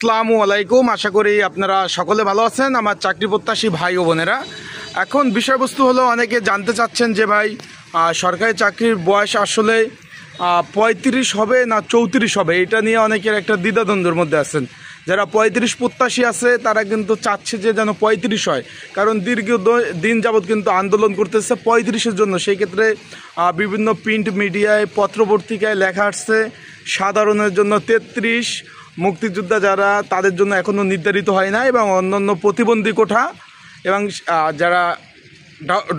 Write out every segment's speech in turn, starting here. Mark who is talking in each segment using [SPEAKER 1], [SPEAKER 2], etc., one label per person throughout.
[SPEAKER 1] আসসালামু আলাইকুম। আশা করি আপনারা সকলে ভালো আছেন, আমার চাকরি প্রত্যাশী ভাই ও বোনেরা। এখন বিষয়বস্তু হলো, অনেকে জানতে চাচ্ছেন যে ভাই সরকারি চাকরির বয়স আসলে 35 হবে না 34 হবে, এটা নিয়ে অনেকের একটা দ্বিধাদ্বন্দ্বের মধ্যে আছেন। যারা 35 প্রত্যাশী আছে তারা কিন্তু চাচ্ছে যে যেন 35 হয়, কারণ দীর্ঘ দিন যাবৎ কিন্তু আন্দোলন করতেছে 35-এর জন্য। সেই ক্ষেত্রে বিভিন্ন প্রিন্ট মিডিয়ায় পত্রপত্রিকায় লেখা আসছে সাধারণের জন্য 33, মুক্তিযোদ্ধা যারা তাদের জন্য এখনও নির্ধারিত হয় না, এবং অন্যান্য প্রতিবন্ধী কোঠা এবং যারা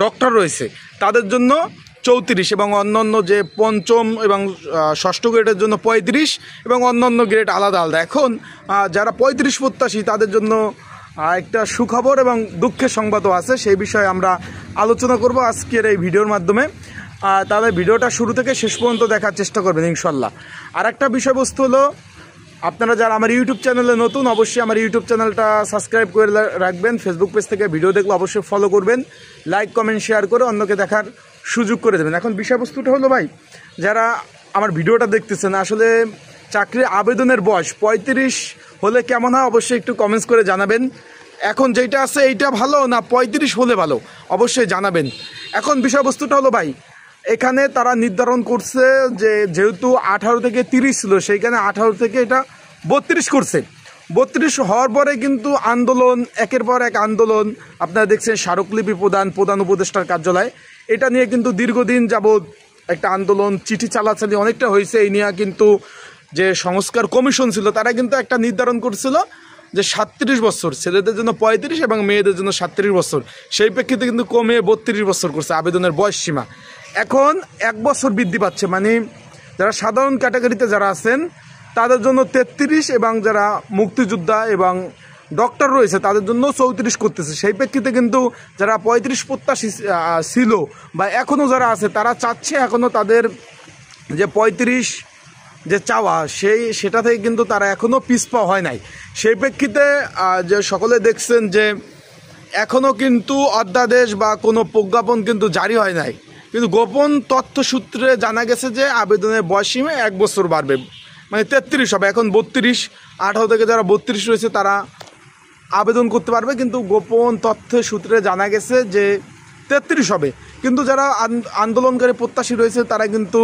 [SPEAKER 1] ডক্টর রয়েছে তাদের জন্য 34, এবং অন্যান্য যে পঞ্চম এবং ষষ্ঠ গ্রেডের জন্য 35, এবং অন্যান্য গ্রেড আলাদা আলাদা। এখন যারা 35 প্রত্যাশী তাদের জন্য একটা সুখবর এবং দুঃখের সংবাদও আছে, সেই বিষয়ে আমরা আলোচনা করব আজকের এই ভিডিওর মাধ্যমে। তাহলে ভিডিওটা শুরু থেকে শেষ পর্যন্ত দেখার চেষ্টা করবেন ইনশাল্লাহ। আর একটা বিষয়বস্তু হলো, আপনারা যারা আমার ইউটিউব চ্যানেলে নতুন, অবশ্যই আমার ইউটিউব চ্যানেলটা সাবস্ক্রাইব করে রাখবেন। ফেসবুক পেজ থেকে ভিডিও দেখলে অবশ্যই ফলো করবেন, লাইক কমেন্ট শেয়ার করে অন্যকে দেখার সুযোগ করে দেবেন। এখন বিষয়বস্তুটা হলো ভাই, যারা আমার ভিডিওটা দেখতেছেন, আসলে চাকরির আবেদনের বয়স 35 হলে কেমন হয় অবশ্যই একটু কমেন্টস করে জানাবেন। এখন যেটা আছে এইটা ভালো না 35 হলে ভালো, অবশ্যই জানাবেন। এখন বিষয়বস্তুটা হলো ভাই, এখানে তারা নির্ধারণ করছে যে যেহেতু 18 থেকে 30 ছিল, সেইখানে 18 থেকে এটা 32 করছে। 32 হওয়ার পরে কিন্তু আন্দোলন, একের পর এক আন্দোলন। আপনারা দেখছেন স্মারকলিপি প্রধান উপদেষ্টার কার্যালয়, এটা নিয়ে কিন্তু দীর্ঘদিন যাবৎ একটা আন্দোলন, চিঠি চালাচালি অনেকটা হয়েছে। এই নিয়ে কিন্তু যে সংস্কার কমিশন ছিল তারা কিন্তু একটা নির্ধারণ করছিল যে 37 বছর, ছেলেদের জন্য 35 এবং মেয়েদের জন্য 37 বছর। সেই প্রেক্ষিতে কিন্তু কমে 32 বছর করছে আবেদনের বয়স সীমা। এখন 1 বছর বৃদ্ধি পাচ্ছে, মানে যারা সাধারণ ক্যাটাগরিতে যারা আছেন তাদের জন্য 33, এবং যারা মুক্তিযোদ্ধা এবং ডক্টর রয়েছে তাদের জন্য 34 করতেছে। সেই প্রেক্ষিতে কিন্তু যারা 35 প্রত্যাশী ছিল বা এখনও যারা আছে তারা চাচ্ছে এখনও তাদের যে 35 যে চাওয়া সেটা থেকে কিন্তু তারা এখনও পিছপা হয় নাই। সেই প্রেক্ষিতে যে সকলে দেখছেন যে এখনও কিন্তু অধ্যাদেশ বা কোনো প্রজ্ঞাপন কিন্তু জারি হয় নাই, কিন্তু গোপন তথ্য সূত্রে জানা গেছে যে আবেদনের বয়সীমা 1 বছর বাড়বে, মানে 33 হবে। এখন 32, 18 থেকে যারা 32 রয়েছে তারা আবেদন করতে পারবে, কিন্তু গোপন তথ্য সূত্রে জানা গেছে যে 33 হবে। কিন্তু যারা আন্দোলনকারী প্রত্যাশী রয়েছে তারা কিন্তু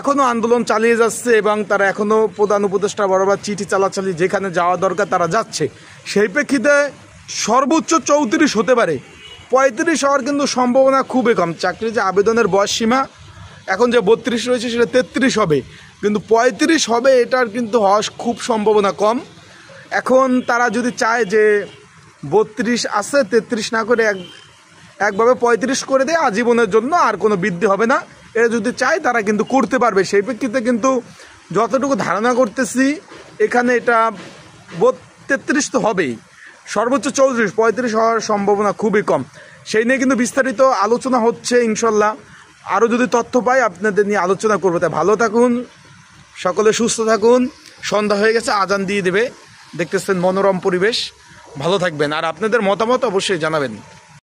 [SPEAKER 1] এখনও আন্দোলন চালিয়ে যাচ্ছে, এবং তারা এখনও প্রধান উপদেষ্টা বরাবর চিঠি চালাচালি যেখানে যাওয়া দরকার তারা যাচ্ছে। সেই প্রেক্ষিতে সর্বোচ্চ 34 হতে পারে, 35 হওয়ার কিন্তু সম্ভাবনা খুবই কম। চাকরির যে আবেদনের বয়স সীমা এখন যে 32 রয়েছে সেটা 33 হবে, কিন্তু 35 হবে এটার কিন্তু হওয়ার খুব সম্ভাবনা কম। এখন তারা যদি চায় যে 32 আছে 33 না করে একভাবে 35 করে দেয় আজীবনের জন্য, আর কোনো বৃদ্ধি হবে না, এটা যদি চায় তারা কিন্তু করতে পারবে। সেই প্রেক্ষিতে কিন্তু যতটুকু ধারণা করতেছি এখানে এটা 33 তো হবেই, সর্বোচ্চ 34, 35 হওয়ার সম্ভাবনা খুবই কম। সেই নিয়ে কিন্তু বিস্তারিত আলোচনা হচ্ছে ইনশাল্লাহ। আরও যদি তথ্য পাই আপনাদের নিয়ে আলোচনা করবো। তাই ভালো থাকুন, সকলে সুস্থ থাকুন। সন্ধ্যা হয়ে গেছে, আজান দিয়ে দেবে, দেখতেছেন মনোরম পরিবেশ। ভালো থাকবেন, আর আপনাদের মতামত অবশ্যই জানাবেন।